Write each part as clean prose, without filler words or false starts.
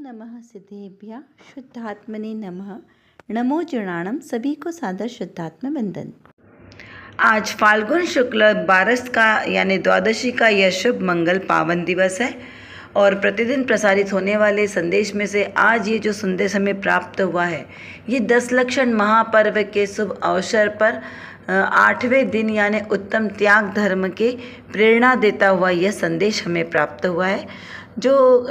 नमः सिद्धेभ्यः शुद्धात्मने नमः। नमो जुणाणम। सभी को सादर शुद्धात्म वंदन। आज फाल्गुन शुक्ल 12 का यानी द्वादशी का यह शुभ मंगल पावन दिवस है और प्रतिदिन प्रसारित होने वाले संदेश में से आज ये जो संदेश हमें प्राप्त हुआ है, ये 10 लक्षण महापर्व के शुभ अवसर पर 8वें दिन यानी उत्तम त्याग धर्म के प्रेरणा देता हुआ यह संदेश हमें प्राप्त हुआ है, जो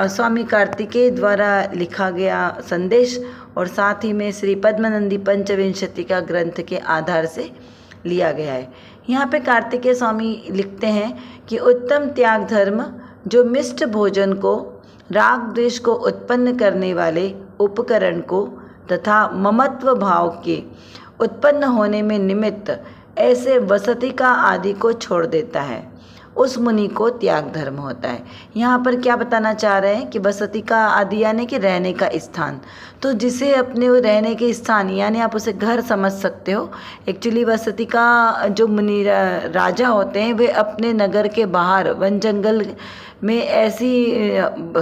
स्वामी कार्तिकेय द्वारा लिखा गया संदेश और साथ ही में श्री पद्मनंदी पंचविंशति ग्रंथ के आधार से लिया गया है। यहाँ पे कार्तिकेय स्वामी लिखते हैं कि उत्तम त्याग धर्म जो मिष्ट भोजन को, राग द्वेष को उत्पन्न करने वाले उपकरण को तथा ममत्व भाव के उत्पन्न होने में निमित्त ऐसे वसतिका आदि को छोड़ देता है, उस मुनि को त्याग धर्म होता है। यहाँ पर क्या बताना चाह रहे हैं कि वसतिका आदि यानी कि रहने का स्थान, तो जिसे अपने रहने के स्थान यानी आप उसे घर समझ सकते हो। एक्चुअली वसतिका जो मुनि राजा होते हैं वे अपने नगर के बाहर वन जंगल में ऐसी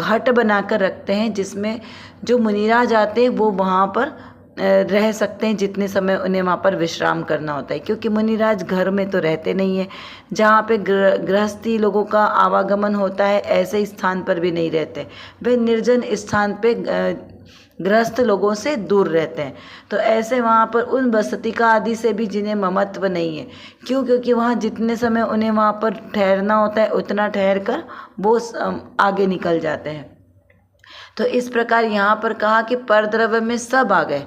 हट बनाकर रखते हैं जिसमें जो मुनिराज आते हैं वो वहाँ पर रह सकते हैं जितने समय उन्हें वहाँ पर विश्राम करना होता है, क्योंकि मुनिराज घर में तो रहते नहीं है। जहाँ पे गृहस्थी लोगों का आवागमन होता है ऐसे स्थान पर भी नहीं रहते, वे निर्जन स्थान पे गृहस्थ लोगों से दूर रहते हैं। तो ऐसे वहाँ पर उन वसतिका आदि से भी जिन्हें ममत्व नहीं है, क्योंकि वहाँ जितने समय उन्हें वहाँ पर ठहरना होता है उतना ठहर कर वो आगे निकल जाते हैं। तो इस प्रकार यहाँ पर कहा कि परद्रव्य में सब आ गए।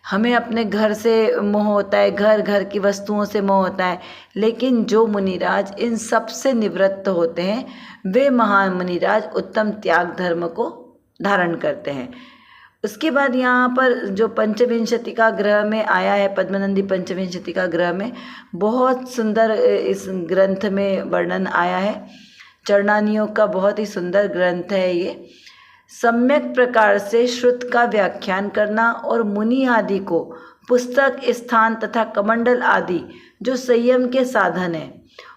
हमें अपने घर से मोह होता है, घर की वस्तुओं से मोह होता है, लेकिन जो मुनिराज इन सब से निवृत्त होते हैं वे महान मुनिराज उत्तम त्याग धर्म को धारण करते हैं। उसके बाद यहाँ पर जो पंचविंशति का ग्रह में आया है, पद्मनंदी पंचविंशति का ग्रह में बहुत सुंदर इस ग्रंथ में वर्णन आया है। चरणानियोग का बहुत ही सुंदर ग्रंथ है ये। सम्यक प्रकार से श्रुत का व्याख्यान करना और मुनि आदि को पुस्तक, स्थान तथा कमंडल आदि जो संयम के साधन है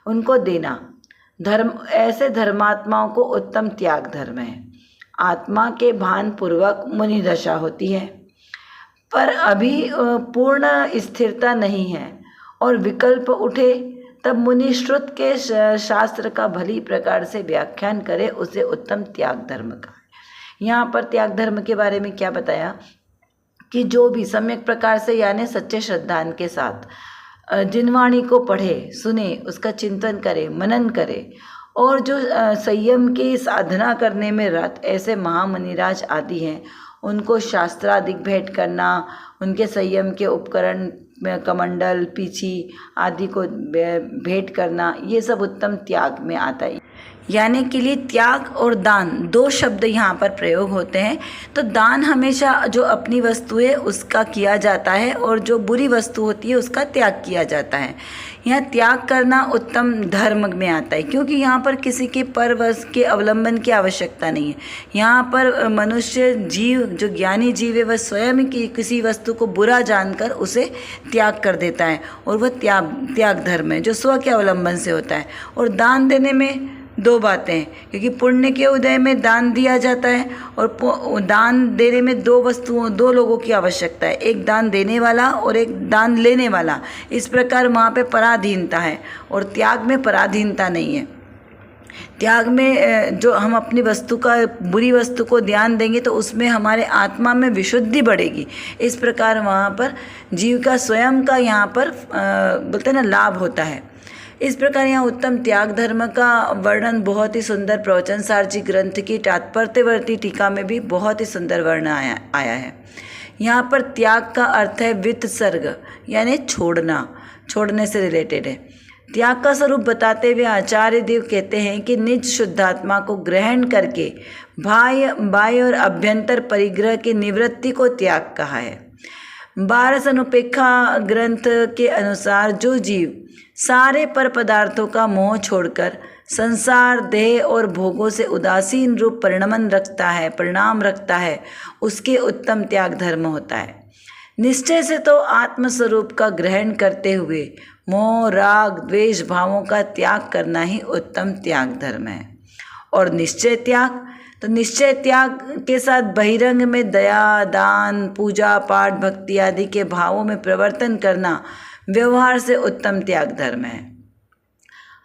उनको देना धर्म, ऐसे धर्मात्माओं को उत्तम त्याग धर्म है। आत्मा के भान पूर्वक मुनि दशा होती है, पर अभी पूर्ण स्थिरता नहीं है और विकल्प उठे तब मुनि श्रुत के शास्त्र का भली प्रकार से व्याख्यान करे, उसे उत्तम त्याग धर्म का। यहाँ पर त्याग धर्म के बारे में क्या बताया कि जो भी सम्यक प्रकार से यानी सच्चे श्रद्धान के साथ जिनवाणी को पढ़े, सुने, उसका चिंतन करे, मनन करे और जो संयम की साधना करने में रत ऐसे महामुनिराज आदि हैं उनको शास्त्रादिक भेंट करना, उनके संयम के उपकरण कमंडल, पीछी आदि को भेंट करना, ये सब उत्तम त्याग में आता है। यानी के लिए त्याग और दान दो शब्द यहाँ पर प्रयोग होते हैं। तो दान हमेशा जो अपनी वस्तु है उसका किया जाता है और जो बुरी वस्तु होती है उसका त्याग किया जाता है। यहाँ त्याग करना उत्तम धर्म में आता है, क्योंकि यहाँ पर किसी के परवश के अवलंबन की आवश्यकता नहीं है। यहाँ पर मनुष्य जीव जो ज्ञानी जीव है वह स्वयं की किसी वस्तु को बुरा जानकर उसे त्याग कर देता है और वह त्याग धर्म है जो स्व के अवलंबन से होता है। और दान देने में दो बातें हैं, क्योंकि पुण्य के उदय में दान दिया जाता है और दान देने में दो लोगों की आवश्यकता है, एक दान देने वाला और एक दान लेने वाला। इस प्रकार वहाँ पे पराधीनता है और त्याग में पराधीनता नहीं है। त्याग में जो हम अपनी वस्तु का, बुरी वस्तु को ध्यान देंगे तो उसमें हमारे आत्मा में विशुद्धि बढ़ेगी। इस प्रकार वहाँ पर जीव का स्वयं का यहाँ पर बोलते हैं ना लाभ होता है। इस प्रकार यहाँ उत्तम त्याग धर्म का वर्णन बहुत ही सुंदर प्रवचन सार जी ग्रंथ की तात्पर्यवर्ती टीका में भी बहुत ही सुंदर वर्णन आया है। यहाँ पर त्याग का अर्थ है वितसर्ग यानी छोड़ना, छोड़ने से रिलेटेड है। त्याग का स्वरूप बताते हुए आचार्य देव कहते हैं कि निज शुद्धात्मा को ग्रहण करके बाह्य और अभ्यंतर परिग्रह की निवृत्ति को त्याग कहा है। 12 अनुपेक्षा ग्रंथ के अनुसार जो जीव सारे पर पदार्थों का मोह छोड़कर संसार, देह और भोगों से उदासीन रूप परिणाम रखता है उसके उत्तम त्याग धर्म होता है। निश्चय से तो आत्मस्वरूप का ग्रहण करते हुए मोह, राग, द्वेष भावों का त्याग करना ही उत्तम त्याग धर्म है। और निश्चय त्याग तो निश्चय त्याग के साथ बहिरंग में दया, दान, पूजा पाठ, भक्ति आदि के भावों में परिवर्तन करना व्यवहार से उत्तम त्याग धर्म है।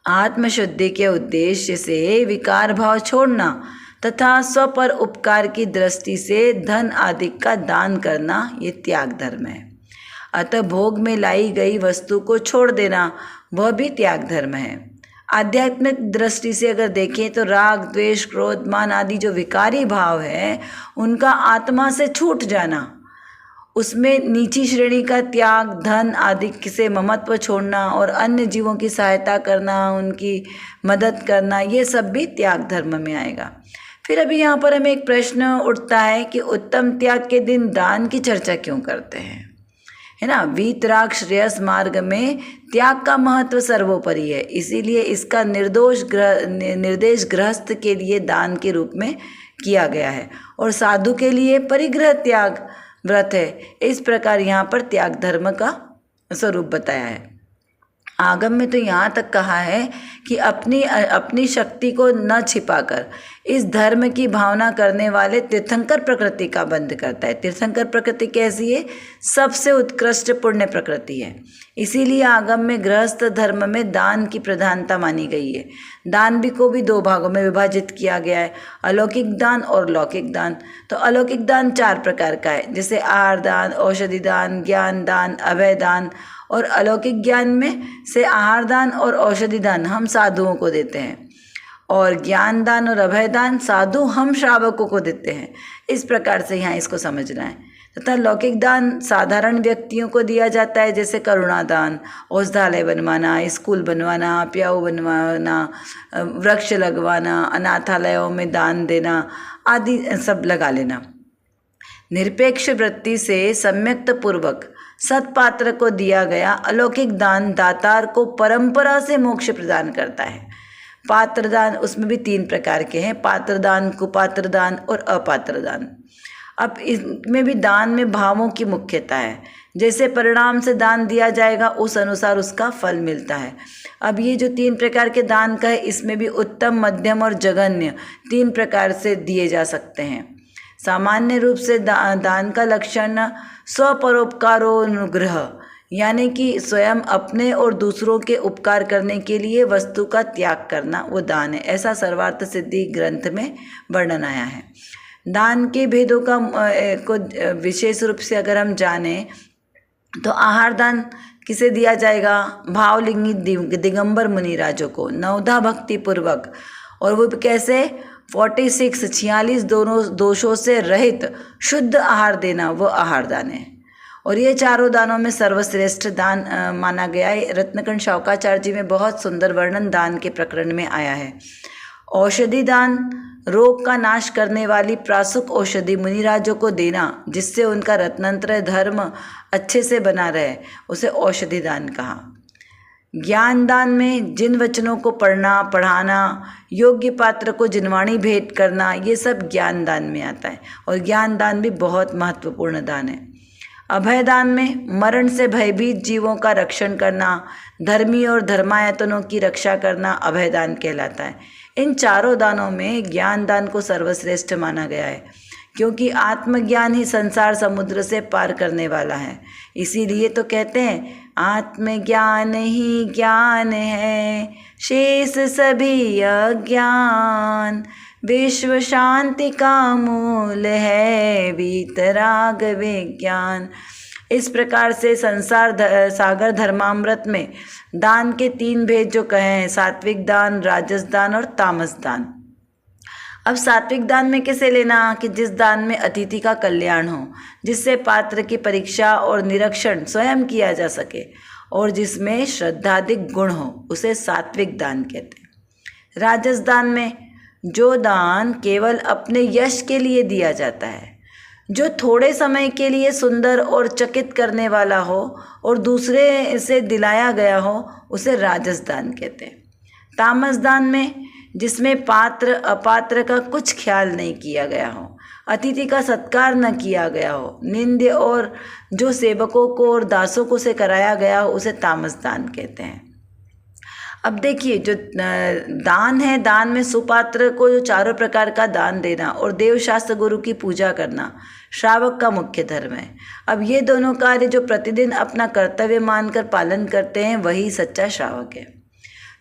आत्मशुद्धि के उद्देश्य से विकार भाव छोड़ना तथा स्व पर उपकार की दृष्टि से धन आदि का दान करना ये त्याग धर्म है। अतः भोग में लाई गई वस्तु को छोड़ देना वह भी त्याग धर्म है। आध्यात्मिक दृष्टि से अगर देखें तो राग, द्वेष, क्रोध, मान आदि जो विकारी भाव है उनका आत्मा से छूट जाना, उसमें नीची श्रेणी का त्याग, धन आदि से ममत्व छोड़ना और अन्य जीवों की सहायता करना, उनकी मदद करना, ये सब भी त्याग धर्म में आएगा। फिर अभी यहाँ पर हमें एक प्रश्न उठता है कि उत्तम त्याग के दिन दान की चर्चा क्यों करते हैं, है ना। वीतराग श्रेयस मार्ग में त्याग का महत्व सर्वोपरि है, इसीलिए इसका निर्देश गृहस्थ के लिए दान के रूप में किया गया है और साधु के लिए परिग्रह त्याग व्रत है। इस प्रकार यहाँ पर त्याग धर्म का स्वरूप बताया है। आगम में तो यहाँ तक कहा है कि अपनी शक्ति को न छिपाकर इस धर्म की भावना करने वाले तीर्थंकर प्रकृति का बंध करता है। तीर्थंकर प्रकृति कैसी है? सबसे उत्कृष्ट पुण्य प्रकृति है। इसीलिए आगम में गृहस्थ धर्म में दान की प्रधानता मानी गई है। दान भी को भी दो भागों में विभाजित किया गया है, अलौकिक दान और लौकिक दान। तो अलौकिक दान 4 प्रकार का है, जैसे आहार दान, औषधि दान, ज्ञान दान, अभय दान। और अलौकिक ज्ञान में से आहार दान और औषधि दान हम साधुओं को देते हैं और ज्ञान दान और अभय दान साधु हम श्रावकों को देते हैं। इस प्रकार से यहाँ इसको समझना है। तथा लौकिक दान साधारण व्यक्तियों को दिया जाता है, जैसे करुणा दान, औषधालय बनवाना, स्कूल बनवाना, प्याऊ बनवाना, वृक्ष लगवाना, अनाथालयों में दान देना आदि सब लगा लेना। निरपेक्ष वृत्ति से सम्यक्त पूर्वक सत्पात्र को दिया गया अलौकिक दान दातार को परंपरा से मोक्ष प्रदान करता है। पात्र दान उसमें भी 3 प्रकार के हैं, पात्र दान, कुपात्र दान और अपात्र दान। अब इसमें भी दान में भावों की मुख्यता है, जैसे परिणाम से दान दिया जाएगा उस अनुसार उसका फल मिलता है। अब ये जो 3 प्रकार के दान का है, इसमें भी उत्तम, मध्यम और जघन्य 3 प्रकार से दिए जा सकते हैं। सामान्य रूप से दान का लक्षण स्वपरोपकारोनुग्रह, यानी कि स्वयं अपने और दूसरों के उपकार करने के लिए वस्तु का त्याग करना, वो दान है। ऐसा सर्वार्थ सिद्धि ग्रंथ में वर्णन आया है। दान के भेदों को विशेष रूप से अगर हम जाने तो आहार दान किसे दिया जाएगा? भावलिंगी दिगंबर मुनिराजों को नवधा भक्ति पूर्वक, और वो कैसे? 46 दोनों दोषों से रहित शुद्ध आहार देना, वो आहार दान है। और ये चारों दानों में सर्वश्रेष्ठ दान माना गया है। रत्नकंठ शाउकाचार्य जी में बहुत सुंदर वर्णन दान के प्रकरण में आया है। औषधि दान, रोग का नाश करने वाली प्रासुक औषधि मुनिराजों को देना, जिससे उनका रत्नंत्र धर्म अच्छे से बना रहे, उसे औषधि दान कहा। ज्ञान दान में जिन वचनों को पढ़ना, पढ़ाना, योग्य पात्र को जिनवाणी भेंट करना, ये सब ज्ञान दान में आता है और ज्ञान दान भी बहुत महत्वपूर्ण दान है। अभय दान में मरण से भयभीत जीवों का रक्षण करना, धर्मी और धर्मायतनों की रक्षा करना अभय दान कहलाता है। इन चारों दानों में ज्ञान दान को सर्वश्रेष्ठ माना गया है, क्योंकि आत्मज्ञान ही संसार समुद्र से पार करने वाला है। इसीलिए तो कहते हैं आत्मज्ञान ही ज्ञान है, शेष सभी अज्ञान, विश्व शांति का मूल है वीतराग विज्ञान। इस प्रकार से संसार सागर धर्मामृत में दान के 3 भेद जो कहे हैं, सात्विक दान, राजस दान और तामस दान। अब सात्विक दान में किसे लेना? कि जिस दान में अतिथि का कल्याण हो, जिससे पात्र की परीक्षा और निरीक्षण स्वयं किया जा सके और जिसमें श्रद्धाधिक गुण हो, उसे सात्विक दान कहते हैं। राजस दान में जो दान केवल अपने यश के लिए दिया जाता है, जो थोड़े समय के लिए सुंदर और चकित करने वाला हो और दूसरे से दिलाया गया हो, उसे राजस दान कहते हैं। तामस दान में जिसमें पात्र अपात्र का कुछ ख्याल नहीं किया गया हो, अतिथि का सत्कार न किया गया हो, निंद्य और जो सेवकों को और दासों को से कराया गया हो, उसे तामस दान कहते हैं। अब देखिए, जो दान है, दान में सुपात्र को जो चारों प्रकार का दान देना और देवशास्त्र गुरु की पूजा करना श्रावक का मुख्य धर्म है। अब ये दोनों कार्य जो प्रतिदिन अपना कर्तव्य मानकर पालन करते हैं, वही सच्चा श्रावक है।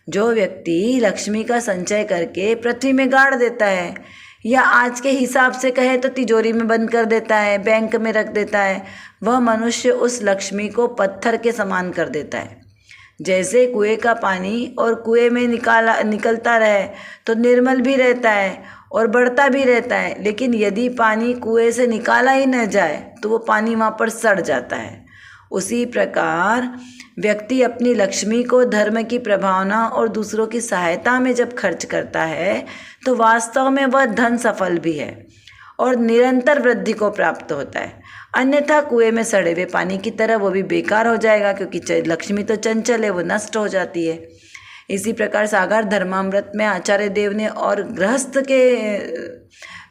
जो व्यक्ति लक्ष्मी का संचय करके पृथ्वी में गाड़ देता है, या आज के हिसाब से कहे तो तिजोरी में बंद कर देता है, बैंक में रख देता है, वह मनुष्य उस लक्ष्मी को पत्थर के समान कर देता है। जैसे कुएं का पानी और कुएं में निकलता रहे तो निर्मल भी रहता है और बढ़ता भी रहता है, लेकिन यदि पानी कुएं से निकाला ही न जाए तो वो पानी वहाँ पर सड़ जाता है। उसी प्रकार व्यक्ति अपनी लक्ष्मी को धर्म की प्रभावना और दूसरों की सहायता में जब खर्च करता है तो वास्तव में वह धन सफल भी है और निरंतर वृद्धि को प्राप्त होता है। अन्यथा कुएं में सड़े हुए पानी की तरह वो भी बेकार हो जाएगा, क्योंकि लक्ष्मी तो चंचल है, वो नष्ट हो जाती है। इसी प्रकार सागर धर्मामृत में आचार्य देव ने और गृहस्थ के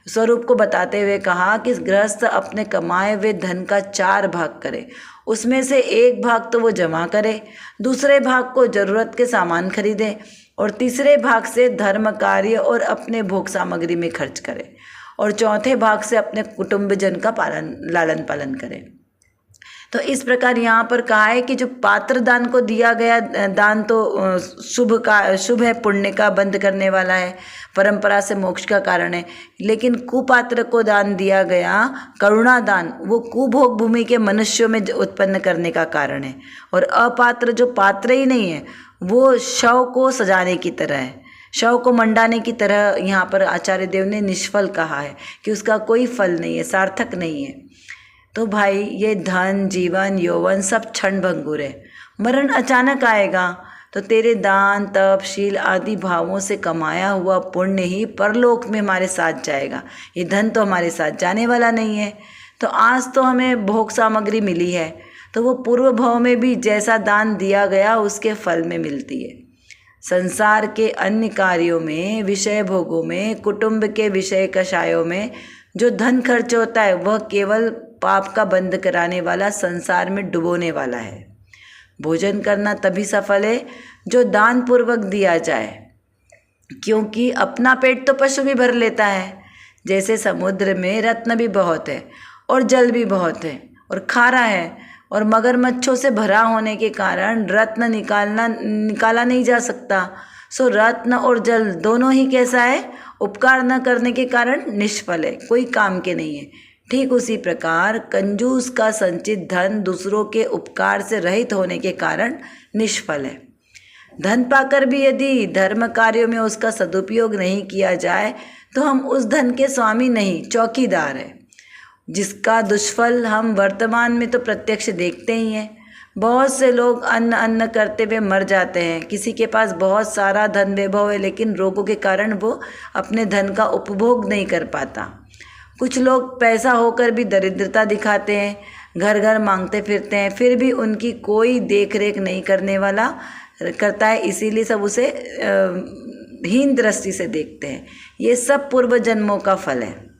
स्वरूप को बताते हुए कहा कि गृहस्थ अपने कमाए हुए धन का 4 भाग करे, उसमें से 1 भाग तो वो जमा करे, दूसरे भाग को जरूरत के सामान खरीदे और तीसरे भाग से धर्म कार्य और अपने भोग सामग्री में खर्च करे और चौथे भाग से अपने कुटुंबजन का लालन पालन करे। तो इस प्रकार यहाँ पर कहा है कि जो पात्र दान को दिया गया दान तो शुभ है, पुण्य का बंद करने वाला है, परंपरा से मोक्ष का कारण है। लेकिन कुपात्र को दान दिया गया करुणा दान, वो कुभोग भूमि के मनुष्यों में उत्पन्न करने का कारण है। और अपात्र जो पात्र ही नहीं है, वो शव को सजाने की तरह है, शव को मंडाने की तरह यहाँ पर आचार्य देव ने निष्फल कहा है कि उसका कोई फल नहीं है, सार्थक नहीं है। तो भाई, ये धन, जीवन, यौवन सब क्षण भंगुर है, मरण अचानक आएगा। तो तेरे दान, तप, शील आदि भावों से कमाया हुआ पुण्य ही परलोक में हमारे साथ जाएगा। ये धन तो हमारे साथ जाने वाला नहीं है। तो आज तो हमें भोग सामग्री मिली है, तो वो पूर्व भाव में भी जैसा दान दिया गया उसके फल में मिलती है। संसार के अन्य कार्यों में, विषय भोगों में, कुटुंब के विषय कषायों में जो धन खर्च होता है, वह केवल पाप का बंद कराने वाला, संसार में डुबोने वाला है। भोजन करना तभी सफल है जो दान पूर्वक दिया जाए, क्योंकि अपना पेट तो पशु भी भर लेता है। जैसे समुद्र में रत्न भी बहुत है और जल भी बहुत है और खारा है, और मगरमच्छों से भरा होने के कारण रत्न निकाला नहीं जा सकता। सो रत्न और जल दोनों ही कैसा है, उपकार न करने के कारण निष्फल है, कोई काम के नहीं है। ठीक उसी प्रकार कंजूस का संचित धन दूसरों के उपकार से रहित होने के कारण निष्फल है। धन पाकर भी यदि धर्म कार्यों में उसका सदुपयोग नहीं किया जाए तो हम उस धन के स्वामी नहीं, चौकीदार है, जिसका दुष्फल हम वर्तमान में तो प्रत्यक्ष देखते ही हैं। बहुत से लोग अन्न करते हुए मर जाते हैं। किसी के पास बहुत सारा धन वैभव है, लेकिन रोगों के कारण वो अपने धन का उपभोग नहीं कर पाता। कुछ लोग पैसा होकर भी दरिद्रता दिखाते हैं, घर घर मांगते फिरते हैं, फिर भी उनकी कोई देख रेख नहीं करने वाला करता है, इसीलिए सब उसे हीन दृष्टि से देखते हैं। ये सब पूर्व जन्मों का फल है।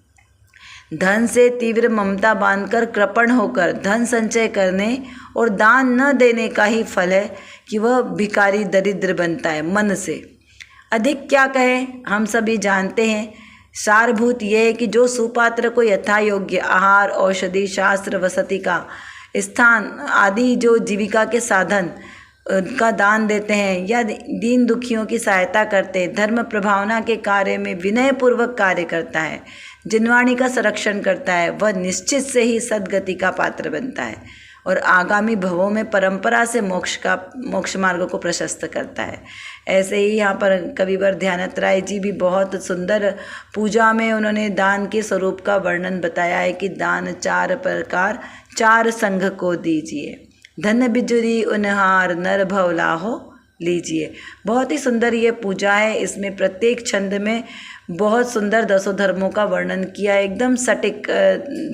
धन से तीव्र ममता बांधकर कृपण होकर धन संचय करने और दान न देने का ही फल है कि वह भिखारी दरिद्र बनता है मन से। अधिक क्या कहें, हम सभी जानते हैं। सारभूत यह है कि जो सुपात्र को यथा योग्य आहार, औषधि, शास्त्र, वसति का स्थान आदि जो जीविका के साधन का दान देते हैं, या दीन दुखियों की सहायता करते हैं, धर्म प्रभावना के कार्य में विनयपूर्वक कार्य करता है, जिनवाणी का संरक्षण करता है, वह निश्चित से ही सद्गति का पात्र बनता है और आगामी भवों में परंपरा से मोक्ष मार्ग को प्रशस्त करता है। ऐसे ही यहाँ पर कविवर ध्यानत राय जी भी बहुत सुंदर पूजा में उन्होंने दान के स्वरूप का वर्णन बताया है कि दान 4 प्रकार 4 संघ को दीजिए, धन बिजुरी उनहार नर भवलाहो लीजिए। बहुत ही सुंदर ये पूजा है। इसमें प्रत्येक छंद में बहुत सुंदर 10 धर्मों का वर्णन किया है, एकदम सटीक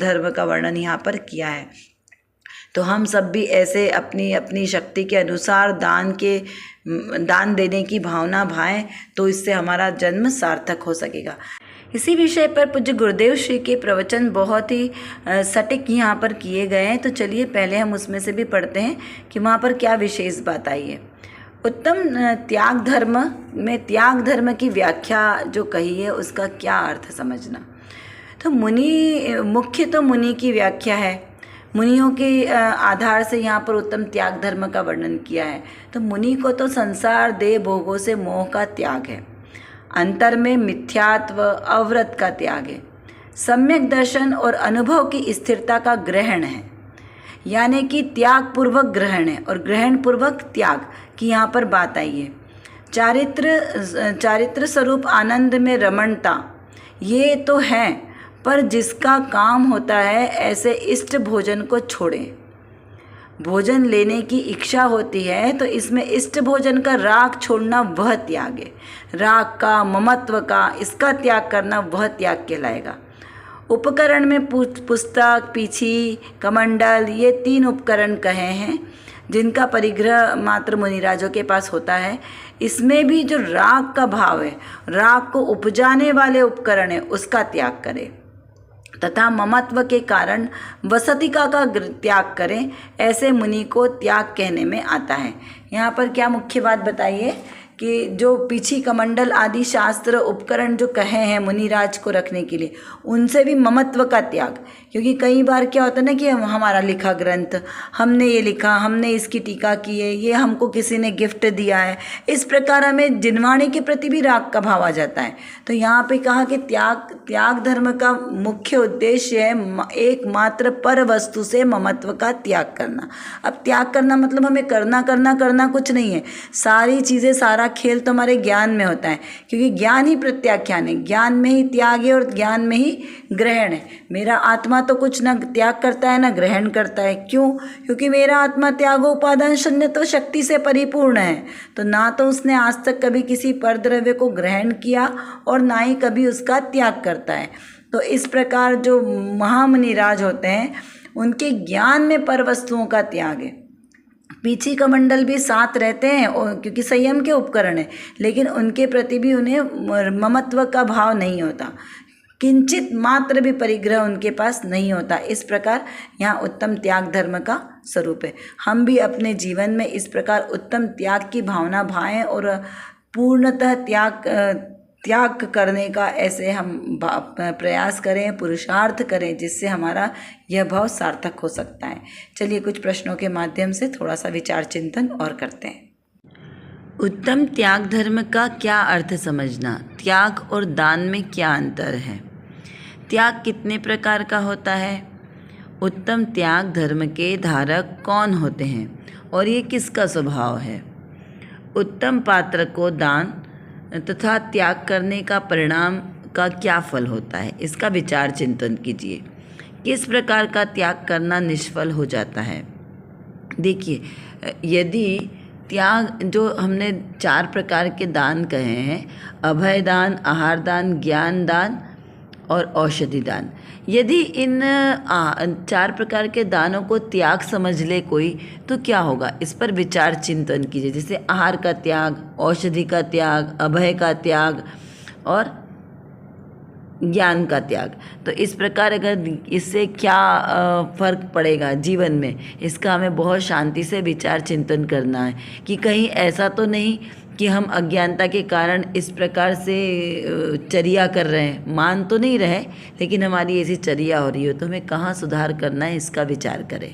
धर्म का वर्णन यहाँ पर किया है। तो हम सब भी ऐसे अपनी अपनी शक्ति के अनुसार दान देने की भावना भाएं, तो इससे हमारा जन्म सार्थक हो सकेगा। इसी विषय पर पूज्य गुरुदेव श्री के प्रवचन बहुत ही सटीक यहाँ पर किए गए हैं। तो चलिए पहले हम उसमें से भी पढ़ते हैं कि वहाँ पर क्या विशेष बात आई है। उत्तम त्याग धर्म में त्याग धर्म की व्याख्या जो कही है उसका क्या अर्थ समझना। तो मुख्य तो मुनि की व्याख्या है। मुनियों के आधार से यहाँ पर उत्तम त्याग धर्म का वर्णन किया है। तो मुनि को तो संसार देह भोगों से मोह का त्याग है, अंतर में मिथ्यात्व अवृत का त्याग है, सम्यक दर्शन और अनुभव की स्थिरता का ग्रहण है। यानी कि त्याग पूर्वक ग्रहण है और ग्रहण पूर्वक त्याग की यहाँ पर बात आई है। चारित्र स्वरूप आनंद में रमणता ये तो है, पर जिसका काम होता है ऐसे इष्ट भोजन को छोड़ें। भोजन लेने की इच्छा होती है तो इसमें इष्ट भोजन का राग छोड़ना वह त्याग है। राग का, ममत्व का, इसका त्याग करना वह त्याग कहलाएगा। उपकरण में पुस्तक, पीछी, कमंडल ये 3 उपकरण कहे हैं जिनका परिग्रह मात्र मुनिराजों के पास होता है। इसमें भी जो राग का भाव है, राग को उपजाने वाले उपकरण है, उसका त्याग करें तथा ममत्व के कारण वसतिका का त्याग करें। ऐसे मुनि को त्याग कहने में आता है। यहाँ पर क्या मुख्य बात बताइए कि जो पीछी, कमंडल आदि शास्त्र उपकरण जो कहे हैं मुनिराज को रखने के लिए, उनसे भी ममत्व का त्याग। क्योंकि कई बार क्या होता है ना कि हमारा लिखा ग्रंथ, हमने ये लिखा, हमने इसकी टीका की है, ये हमको किसी ने गिफ्ट दिया है, इस प्रकार हमें जिनवाणी के प्रति भी राग का भाव आ जाता है। तो यहाँ पे कहा कि त्याग धर्म का मुख्य उद्देश्य है एकमात्र पर वस्तु से ममत्व का त्याग करना। अब त्याग करना मतलब हमें करना कुछ नहीं है। सारी चीज़ें, सारा खेल तो हमारे ज्ञान में होता है, क्योंकि ज्ञान ही प्रत्याख्यान है, ज्ञान में ही त्याग है और ज्ञान में ही ग्रहण है। मेरा आत्मा तो कुछ ना त्याग करता है ना ग्रहण करता है। क्यों? क्योंकि मेरा आत्मा त्यागोपादान शून्य तो शक्ति से परिपूर्ण है। तो ना तो उसने आज तक कभी किसी परद्रव्य को ग्रहण किया और ना ही कभी उसका त्याग करता है। तो इस प्रकार जो महामुनिराज होते हैं उनके ज्ञान में पर वस्तुओं का त्याग है। पीछी कमंडल भी साथ रहते हैं क्योंकि संयम के उपकरण है, लेकिन उनके प्रति भी उन्हें ममत्व का भाव नहीं होता, किंचित मात्र भी परिग्रह उनके पास नहीं होता। इस प्रकार यहाँ उत्तम त्याग धर्म का स्वरूप है। हम भी अपने जीवन में इस प्रकार उत्तम त्याग की भावना भाएं और पूर्णतः त्याग करने का ऐसे हम प्रयास करें, पुरुषार्थ करें, जिससे हमारा यह भाव सार्थक हो सकता है। चलिए कुछ प्रश्नों के माध्यम से थोड़ा सा विचार चिंतन और करते हैं। उत्तम त्याग धर्म का क्या अर्थ समझना। त्याग और दान में क्या अंतर है। त्याग कितने प्रकार का होता है। उत्तम त्याग धर्म के धारक कौन होते हैं और ये किसका स्वभाव है। उत्तम पात्र को दान तथा त्याग करने का परिणाम का क्या फल होता है, इसका विचार चिंतन कीजिए। किस प्रकार का त्याग करना निष्फल हो जाता है। देखिए, यदि त्याग जो हमने 4 प्रकार के दान कहे हैं, अभय दान, आहार दान, ज्ञान दान और औषधि दान, यदि इन 4 प्रकार के दानों को त्याग समझ ले कोई तो क्या होगा, इस पर विचार चिंतन कीजिए। जैसे आहार का त्याग, औषधि का त्याग, अभय का त्याग और ज्ञान का त्याग। तो इस प्रकार अगर इससे क्या फ़र्क पड़ेगा जीवन में, इसका हमें बहुत शांति से विचार चिंतन करना है कि कहीं ऐसा तो नहीं कि हम अज्ञानता के कारण इस प्रकार से चर्या कर रहे हैं। मान तो नहीं रहे, लेकिन हमारी ऐसी चर्या हो रही हो तो हमें कहाँ सुधार करना है, इसका विचार करें।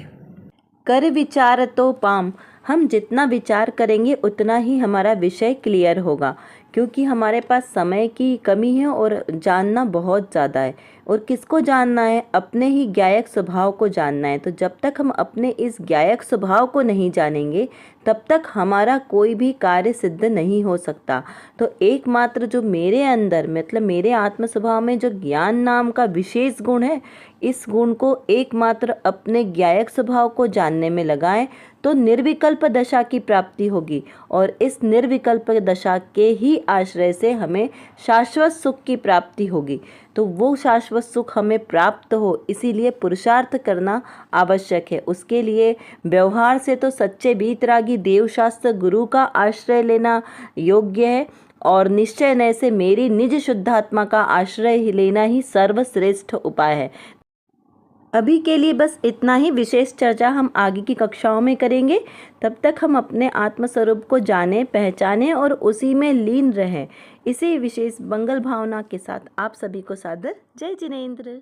कर विचार तो पाम, हम जितना विचार करेंगे उतना ही हमारा विषय क्लियर होगा, क्योंकि हमारे पास समय की कमी है और जानना बहुत ज़्यादा है। और किसको जानना है? अपने ही ज्ञायक स्वभाव को जानना है। तो जब तक हम अपने इस ज्ञायक स्वभाव को नहीं जानेंगे तब तक हमारा कोई भी कार्य सिद्ध नहीं हो सकता। तो एकमात्र जो मेरे अंदर मतलब मेरे आत्म स्वभाव में जो ज्ञान नाम का विशेष गुण है, इस गुण को एकमात्र अपने ज्ञायक स्वभाव को जानने में लगाएं तो निर्विकल्प दशा की प्राप्ति होगी। और इस निर्विकल्प दशा के ही आश्रय से हमें शाश्वत सुख की प्राप्ति होगी। तो वो शाश्वत सुख हमें प्राप्त हो, इसीलिए पुरुषार्थ करना आवश्यक है। उसके लिए व्यवहार से तो सच्चे वीतरागी देवशास्त्र गुरु का आश्रय लेना योग्य है, और निश्चय नय से मेरी निज शुद्धात्मा का आश्रय लेना ही सर्वश्रेष्ठ उपाय है। अभी के लिए बस इतना ही। विशेष चर्चा हम आगे की कक्षाओं में करेंगे। तब तक हम अपने आत्मस्वरूप को जाने, पहचाने और उसी में लीन रहें। इसी विशेष मंगल भावना के साथ आप सभी को सादर जय जिनेंद्र।